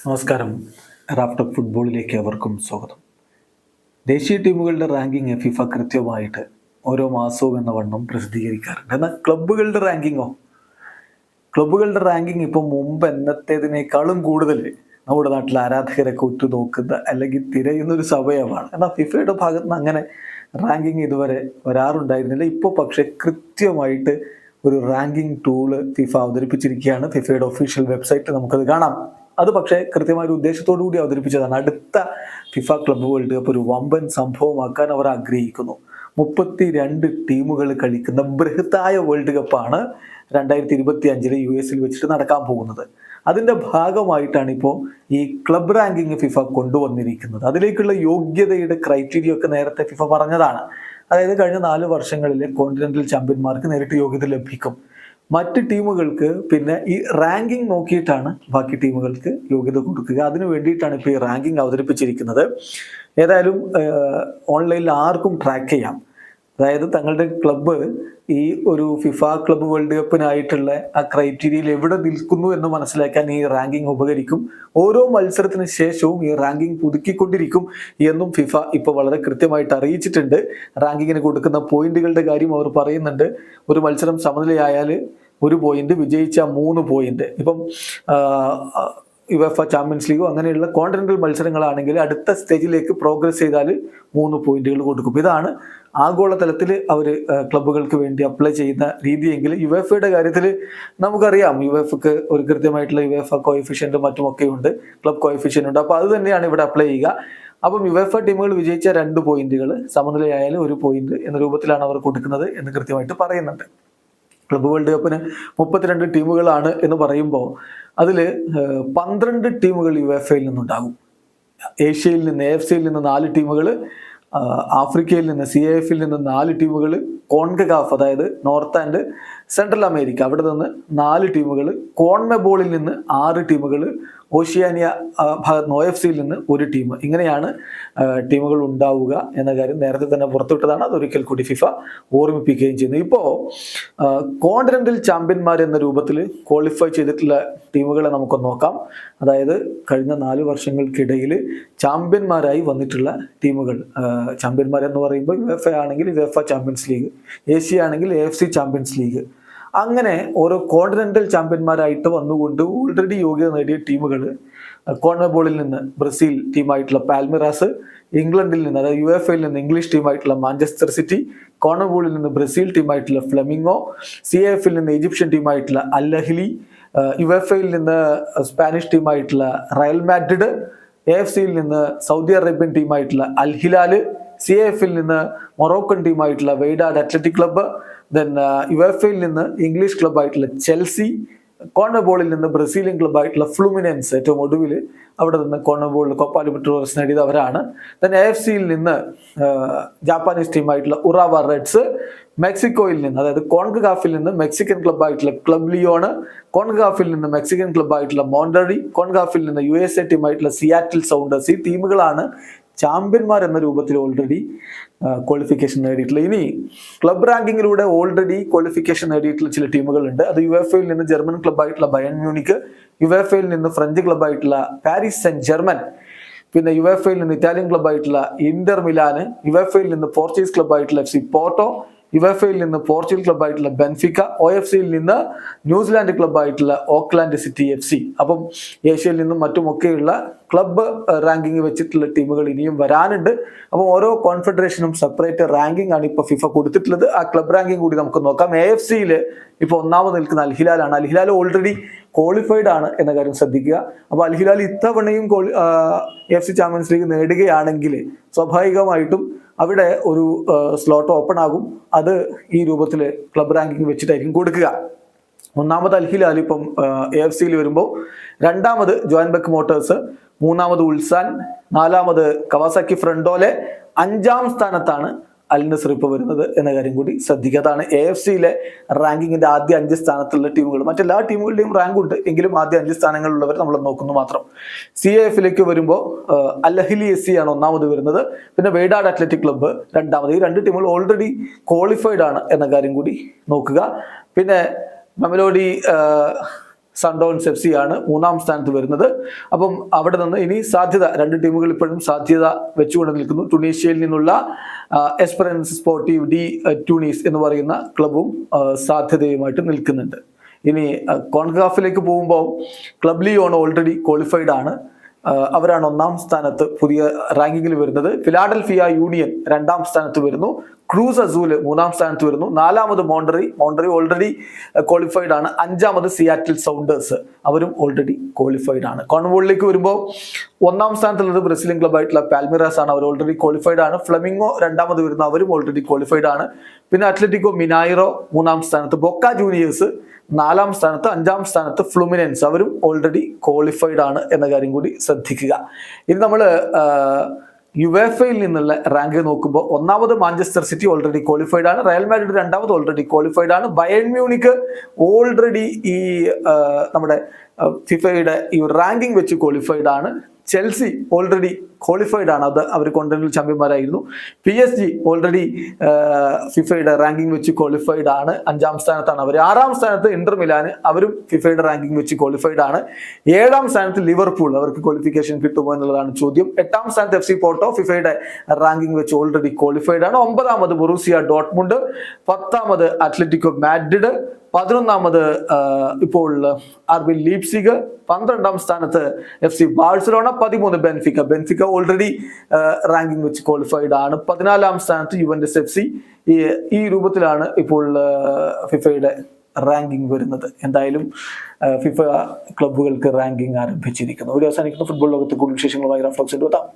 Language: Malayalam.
നമസ്കാരം. റാഫ്റ്റർ ഫുട്ബോളിലേക്ക് അവർക്കും സ്വാഗതം. ദേശീയ ടീമുകളുടെ റാങ്കിങ് ഫിഫ കൃത്യമായിട്ട് ഓരോ മാസവും എന്ന വണ്ണം പ്രസിദ്ധീകരിക്കാറുണ്ട്. എന്നാൽ ക്ലബ്ബുകളുടെ റാങ്കിങ് ഇപ്പോൾ മുമ്പ് എന്നത്തേതിനേക്കാളും കൂടുതൽ നമ്മുടെ നാട്ടിൽ ആരാധകരൊക്കെ ഉറ്റുനോക്കുന്ന അല്ലെങ്കിൽ തിരയുന്ന ഒരു സമയമാണ്. എന്നാൽ ഫിഫയുടെ ഭാഗത്ത് നിന്ന് അങ്ങനെ റാങ്കിങ് ഇതുവരെ വരാറുണ്ടായിരുന്നില്ല. ഇപ്പോൾ പക്ഷേ കൃത്യമായിട്ട് ഒരു റാങ്കിങ് ടൂള് ഫിഫ അവതരിപ്പിച്ചിരിക്കുകയാണ്. ഫിഫയുടെ ഒഫീഷ്യൽ വെബ്സൈറ്റിൽ നമുക്കത് കാണാം. അത് പക്ഷേ കൃത്യമായ ഒരു ഉദ്ദേശത്തോടു കൂടി അവതരിപ്പിച്ചതാണ്. അടുത്ത ഫിഫ ക്ലബ്ബ് വേൾഡ് കപ്പ് ഒരു വമ്പൻ സംഭവമാക്കാൻ അവർ ആഗ്രഹിക്കുന്നു. 32 ടീമുകൾ കളിക്കുന്ന ബൃഹത്തായ വേൾഡ് കപ്പാണ് 2025 US വെച്ചിട്ട് നടക്കാൻ പോകുന്നത്. അതിൻ്റെ ഭാഗമായിട്ടാണ് ഇപ്പോൾ ഈ ക്ലബ് റാങ്കിങ് ഫിഫ കൊണ്ടുവന്നിരിക്കുന്നത്. അതിലേക്കുള്ള യോഗ്യതയുടെ ക്രൈറ്റീരിയ ഒക്കെ നേരത്തെ ഫിഫ പറഞ്ഞതാണ്. അതായത് കഴിഞ്ഞ 4 വർഷങ്ങളിലെ കോണ്ടിനെന്റൽ ചാമ്പ്യന്മാർക്ക് നേരിട്ട് യോഗ്യത ലഭിക്കും. മറ്റ് ടീമുകൾക്ക് പിന്നെ ഈ റാങ്കിങ് നോക്കിയിട്ടാണ് ബാക്കി ടീമുകൾക്ക് യോഗ്യത കൊടുക്കുക. അതിനു വേണ്ടിയിട്ടാണ് ഇപ്പോൾ ഈ റാങ്കിങ് അവതരിപ്പിച്ചിരിക്കുന്നത്. ഏതായാലും ഓൺലൈനിൽ ആർക്കും ട്രാക്ക് ചെയ്യാം. അതായത് തങ്ങളുടെ ക്ലബ്ബ് ഈ ഒരു ഫിഫ ക്ലബ്ബ് വേൾഡ് കപ്പിനായിട്ടുള്ള ആ ക്രൈറ്റീരിയയിൽ എവിടെ നിൽക്കുന്നു എന്ന് മനസ്സിലാക്കാൻ ഈ റാങ്കിങ് ഉപകരിക്കും. ഓരോ മത്സരത്തിന് ശേഷവും ഈ റാങ്കിങ് പുതുക്കിക്കൊണ്ടിരിക്കും എന്നും ഫിഫ ഇപ്പോൾ വളരെ കൃത്യമായിട്ട് അറിയിച്ചിട്ടുണ്ട്. റാങ്കിങ്ങിന് കൊടുക്കുന്ന പോയിന്റുകളുടെ കാര്യം അവർ പറയുന്നുണ്ട്. ഒരു മത്സരം സമനിലയായാൽ 1 പോയിന്റ്, വിജയിച്ച 3 പോയിന്റ്. ഇപ്പം യുവേഫ ചാമ്പ്യൻസ് ലീഗോ അങ്ങനെയുള്ള കോണ്ടിനെന്റൽ മത്സരങ്ങളാണെങ്കിൽ അടുത്ത സ്റ്റേജിലേക്ക് പ്രോഗ്രസ് ചെയ്താൽ 3 പോയിന്റുകൾ കൊടുക്കും. ഇതാണ് ആഗോളതലത്തിൽ അവർ ക്ലബ്ബുകൾക്ക് വേണ്ടി അപ്ലൈ ചെയ്യുന്ന രീതിയെങ്കിൽ യുവേഫയുടെ കാര്യത്തിൽ നമുക്കറിയാം, യുവേഫക്ക് ഒരു കൃത്യമായിട്ടുള്ള യുവേഫ കോഎഫിഷ്യൻറ്റും മറ്റുമൊക്കെ ഉണ്ട്, ക്ലബ് കോഎഫിഷ്യൻ്റ് ഉണ്ട്. അപ്പോൾ അത് തന്നെയാണ് ഇവിടെ അപ്ലൈ ചെയ്യുക. അപ്പം യുവേഫ ടീമുകൾ വിജയിച്ച 2 പോയിന്റുകൾ, സമനിലയായാലും 1 പോയിന്റ് എന്ന രൂപത്തിലാണ് അവർ കൊടുക്കുന്നത് എന്ന് കൃത്യമായിട്ട് പറയുന്നുണ്ട്. ക്ലബ്ബ് വേൾഡ് കപ്പിന് 32 ടീമുകളാണ് എന്ന് പറയുമ്പോൾ അതിൽ 12 ടീമുകൾ യുവേഫയിൽ നിന്നുണ്ടാകും. ഏഷ്യയിൽ നിന്ന് AFCയിൽ നിന്ന് 4 ടീമുകൾ, ആഫ്രിക്കയിൽ നിന്ന് CAFൽ നിന്ന് 4 ടീമുകൾ, കോൺകകാഫ് അതായത് നോർത്ത് ആൻഡ് സെൻട്രൽ അമേരിക്ക അവിടെ നിന്ന് 4 ടീമുകൾ, കോൺമെബോളിൽ നിന്ന് 6 ടീമുകൾ, ഓഷ്യാനിയ ഭാഗത്ത് OFCയിൽ നിന്ന് 1 ടീം. ഇങ്ങനെയാണ് ടീമുകൾ ഉണ്ടാവുക എന്ന കാര്യം നേരത്തെ തന്നെ പുറത്തുവിട്ടതാണ്. അതൊരിക്കൽ കൂടി ഫിഫ ഓർമ്മിപ്പിക്കുകയും ചെയ്യുന്നു. ഇപ്പോൾ കോണ്ടിനെന്റൽ ചാമ്പ്യന്മാർ എന്ന രൂപത്തിൽ ക്വാളിഫൈ ചെയ്തിട്ടുള്ള ടീമുകളെ നമുക്ക് നോക്കാം. അതായത് കഴിഞ്ഞ 4 വർഷങ്ങൾക്കിടയിൽ ചാമ്പ്യന്മാരായി വന്നിട്ടുള്ള ടീമുകൾ. ചാമ്പ്യന്മാരെന്ന് പറയുമ്പോൾ യുവേഫ ആണെങ്കിൽ യുവേഫ ചാമ്പ്യൻസ് ലീഗ്, ഏഷ്യ ആണെങ്കിൽ AFC ചാമ്പ്യൻസ് ലീഗ്. അങ്ങനെ ഓരോ കോണ്ടിനെന്റൽ ചാമ്പ്യന്മാരായിട്ട് വന്നുകൊണ്ട് ഓൾറെഡി യോഗ്യത നേടിയ ടീമുകൾ കോൺമെബോളിൽ നിന്ന് ബ്രസീൽ ടീമായിട്ടുള്ള പാൽമിറാസ്, ഇംഗ്ലണ്ടിൽ നിന്ന് അതായത് യുവേഫയിൽ നിന്ന് ഇംഗ്ലീഷ് ടീമായിട്ടുള്ള മാഞ്ചസ്റ്റർ സിറ്റി, കോൺമെബോളിൽ നിന്ന് ബ്രസീൽ ടീമായിട്ടുള്ള ഫ്ലെമിംഗോ, CAFൽ നിന്ന് ഈജിപ്ഷ്യൻ ടീമായിട്ടുള്ള അൽ അഹ്ലി, യുവേഫയിൽ നിന്ന് സ്പാനിഷ് ടീമായിട്ടുള്ള റയൽ മാഡ്രിഡ്, AFCയിൽ നിന്ന് സൗദി അറേബ്യൻ ടീമായിട്ടുള്ള അൽ ഹിലാല്, CAFൽ നിന്ന് മൊറോക്കൻ ടീമായിട്ടുള്ള വെയ്ഡാഡ് അത്ലറ്റിക് ക്ലബ്ബ്, ദെൻ യുവേഫയിൽ നിന്ന് ഇംഗ്ലീഷ് ക്ലബ്ബായിട്ടുള്ള ചെൽസി, കോൺമെബോളിൽ നിന്ന് ബ്രസീലിയൻ ക്ലബ്ബായിട്ടുള്ള ഫ്ലൂമിനൻസ്, ഏറ്റവും ഒടുവിൽ അവിടെ നിന്ന് കോൺമെബോളിൽ കോപ്പ ലിബർട്ടഡോറസ് നേടിയത് അവരാണ്. ദെൻ AFCയിൽ നിന്ന് ജാപ്പാനീസ് ടീമായിട്ടുള്ള ഉറാവ റെഡ്സ്, മെക്സിക്കോയിൽ നിന്ന് അതായത് കോൺകകാഫിൽ നിന്ന് മെക്സിക്കൻ ക്ലബ്ബായിട്ടുള്ള ക്ലബ് ലിയോണ്, കോൺകകാഫിൽ നിന്ന് മെക്സിക്കൻ ക്ലബ്ബായിട്ടുള്ള മോണ്ടറി, കോൺകകാഫിൽ നിന്ന് USA ടീമായിട്ടുള്ള സിയാറ്റിൽ സൗണ്ടേഴ്സ്. ഈ ടീമുകളാണ് ചാമ്പ്യന്മാർ എന്ന രൂപത്തിൽ ഓൾറെഡി ക്വാളിഫിക്കേഷൻ നേടിയിട്ടുള്ള. ഇനി ക്ലബ് റാങ്കിങ്ങിലൂടെ ഓൾറെഡി ക്വാളിഫിക്കേഷൻ നേടിയിട്ടുള്ള ചില ടീമുകളുണ്ട്. അത് യുവേഫയിൽ നിന്ന് ജർമ്മൻ ക്ലബ്ബായിട്ടുള്ള ബയൺ മ്യൂണിക്ക്, യുവേഫയിൽ നിന്ന് ഫ്രഞ്ച് ക്ലബ്ബായിട്ടുള്ള പാരീസ് സെന്റ് ജർമൻ, പിന്നെ യുവേഫയിൽ നിന്ന് ഇറ്റാലിയൻ ക്ലബ്ബായിട്ടുള്ള ഇന്റർ മിലാന്, യുവേഫയിൽ നിന്ന് പോർച്ചുഗീസ് ക്ലബ്ബായിട്ടുള്ള FC പോർട്ടോ, യുവേഫയിൽ നിന്ന് പോർച്ചുഗൽ ക്ലബ്ബായിട്ടുള്ള ബെൻഫിക്ക, OFCയിൽ നിന്ന് ന്യൂസിലാൻഡ് ക്ലബ്ബായിട്ടുള്ള ഓക്ലാൻഡ് സിറ്റി FC. അപ്പം ഏഷ്യയിൽ നിന്നും മറ്റുമൊക്കെയുള്ള ക്ലബ്ബ് റാങ്കിങ് വെച്ചിട്ടുള്ള ടീമുകൾ ഇനിയും വരാനുണ്ട്. അപ്പം ഓരോ കോൺഫെഡറേഷനും സെപ്പറേറ്റ് റാങ്കിങ് ആണ് ഇപ്പോൾ ഫിഫ കൊടുത്തിട്ടുള്ളത്. ആ ക്ലബ് റാങ്കിങ് കൂടി നമുക്ക് നോക്കാം. AFCയിൽ ഇപ്പോൾ 1ാമത് നിൽക്കുന്ന അൽ ഹിലാലാണ്. അൽ ഹിലാൽ ഓൾറെഡി ക്വാളിഫൈഡ് ആണ് എന്ന കാര്യം ശ്രദ്ധിക്കുക. അപ്പോൾ അൽ ഹിലാൽ ഇത്തവണയും AFC ചാമ്പ്യൻസ് ലീഗ് നേടുകയാണെങ്കിൽ സ്വാഭാവികമായിട്ടും അവിടെ ഒരു സ്ലോട്ട് ഓപ്പൺ ആകും. അത് ഈ രൂപത്തിൽ ക്ലബ് റാങ്കിങ് വെച്ചിട്ടായിരിക്കും കൊടുക്കുക. 1ാമത് അൽ ഹിലാൽ ഇപ്പം AFCയിൽ വരുമ്പോൾ, 2ാമത് ജോയൻബെക്ക് മോട്ടോഴ്സ്, 3ാമത് ഉൾസാൻ, 4ാമത് കവാസാക്കി ഫ്രണ്ടോലെ, 5ാം സ്ഥാനത്താണ് അൽ നസർ ഇപ്പോൾ വരുന്നത് എന്ന കാര്യം കൂടി ശ്രദ്ധിക്കുക. അതാണ് AFCയിലെ റാങ്കിങ്ങിന്റെ ആദ്യ 5 സ്ഥാനത്തുള്ള ടീമുകൾ. മറ്റെല്ലാ ടീമുകളുടെയും റാങ്ക് ഉണ്ട്, എങ്കിലും ആദ്യ 5 സ്ഥാനങ്ങളിലുള്ളവർ നമ്മൾ നോക്കുന്നു മാത്രം. CAFലേക്ക് വരുമ്പോൾ അൽ അഹ്ലി SC ആണ് 1ാമത് വരുന്നത്, പിന്നെ വെയ്ഡാഡ് അത്ലറ്റിക് ക്ലബ്ബ് 2ാമത്. ഈ 2 ടീമുകൾ ഓൾറെഡി ക്വാളിഫൈഡ് ആണ് എന്ന കാര്യം കൂടി നോക്കുക. പിന്നെ മെമലോഡി സൺഡൗൺസ് FC ആണ് 3-ാം സ്ഥാനത്ത് വരുന്നത്. അപ്പം അവിടെ നിന്ന് ഇനി സാധ്യത, 2 ടീമുകൾ ഇപ്പോഴും സാധ്യത വെച്ചുകൊണ്ട് നിൽക്കുന്നു. ടുണീഷ്യയിൽ നിന്നുള്ള എസ്പെറൻസ് സ്പോർട്ടീവ് ഡി ട്യൂണീസ് എന്ന് പറയുന്ന ക്ലബും സാധ്യതയുമായിട്ട് നിൽക്കുന്നുണ്ട്. ഇനി കോൺകാഫിലേക്ക് പോകുമ്പോൾ ക്ലബ് ലിയോൺ ഓൾറെഡി ക്വാളിഫൈഡ് ആണ്. അവരാണ് 1-ാം സ്ഥാനത്ത് പുതിയ റാങ്കിങ്ങിൽ വരുന്നത്. ഫിലാഡൽഫിയ യൂണിയൻ 2-ാം സ്ഥാനത്ത് വരുന്നു. ക്രൂസ് അസൂല് 3-ാം സ്ഥാനത്ത് വരുന്നു. 4-മത് മോണ്ടറി ഓൾറെഡി ക്വാളിഫൈഡ് ആണ്. 5-മത് സിയാറ്റിൽ സൗണ്ടേഴ്സ്, അവരും ഓൾറെഡി ക്വാളിഫൈഡ് ആണ്. കോൺവോളിലേക്ക് വരുമ്പോൾ 1-ാം സ്ഥാനത്തുള്ളത് ബ്രസീലിയൻ ക്ലബായിട്ടുള്ള പാൽമിറാസ് ആണ്. അവർ ഓൾറെഡി ക്വാളിഫൈഡ് ആണ്. ഫ്ലമിംഗോ 2-മത് വരുന്ന, അവരും ഓൾറെഡി ക്വാളിഫൈഡ് ആണ്. പിന്നെ അത്ലറ്റിക്കോ മിനായിറോ 3-ാം സ്ഥാനത്ത്, ബൊക്ക ജൂനിയേഴ്സ് 4-ാം സ്ഥാനത്ത്, 5-ാം സ്ഥാനത്ത് ഫ്ലുമിനൻസ്, അവരും ഓൾറെഡി ക്വാളിഫൈഡ് ആണ് എന്ന കാര്യം കൂടി ശ്രദ്ധിക്കുക. ഇനി നമ്മൾ യുവേഫയിൽ നിന്നുള്ള റാങ്ക് നോക്കുമ്പോൾ 1-മത് മാഞ്ചസ്റ്റർ സിറ്റി ഓൾറെഡി ക്വാളിഫൈഡ് ആണ്. റയൽ മാഡ്രിഡ് 2-മത് ഓൾറെഡി ക്വാളിഫൈഡ് ആണ്. ബയേൺ മ്യൂണിക്ക് ഓൾറെഡി ഈ നമ്മുടെ ഫിഫയുടെ ഈ റാങ്കിങ് വെച്ച് ക്വാളിഫൈഡ് ആണ്. ചെൽസി ഓൾറെഡി ക്വാളിഫൈഡ് ആണ്, അത് അവർ കോണ്ടിനെന്റൽ ചാമ്പ്യന്മാരായിരുന്നു. PSG ഓൾറെഡി ഫിഫയുടെ റാങ്കിങ് വെച്ച് ക്വാളിഫൈഡ് ആണ്, 5-ാം സ്ഥാനത്താണ് അവർ. 6-ാം സ്ഥാനത്ത് ഇന്റർ മിലാൻ, അവരും ഫിഫയുടെ റാങ്കിങ് വെച്ച് ക്വാളിഫൈഡ് ആണ്. 7-ാം സ്ഥാനത്ത് ലിവർപൂൾ, അവർക്ക് ക്വാളിഫിക്കേഷൻ കിട്ടുമോ എന്നുള്ളതാണ് ചോദ്യം. 8-ാം സ്ഥാനത്ത് FC പോർട്ടോ, ഫിഫയുടെ റാങ്കിങ് വെച്ച് ഓൾറെഡി ക്വാളിഫൈഡ് ആണ്. 9-മത് ബൊറൂസിയ ഡോട്ട്മുണ്ട്, 10-മത് അത്ലറ്റിക്കോ മാഡ്രിഡ്, 11-മത് ഇപ്പോൾ RB ലീപ്സിഗ്, 12-ാം സ്ഥാനത്ത് FC Barcelona, 13 Benfica already ranking വെച്ച് ക്വാളിഫൈഡ് ആണ്. 14-ാം സ്ഥാനത്ത് യുവന്റസ് FC. ഈ രൂപത്തിലാണ് ഇപ്പോൾ ഫിഫയുടെ റാങ്കിങ് വരുന്നത്. എന്തായാലും ഫിഫ ക്ലബ്ബുകൾക്ക് റാങ്കിങ് ആരംഭിച്ചിരിക്കുന്നു. ഒരു അവസാനിക്കുന്ന ഫുട്ബോൾ ലോകത്ത് കൂടുതൽ വിശേഷങ്ങളുമായി റഫ്ലക്സ് എത്താം.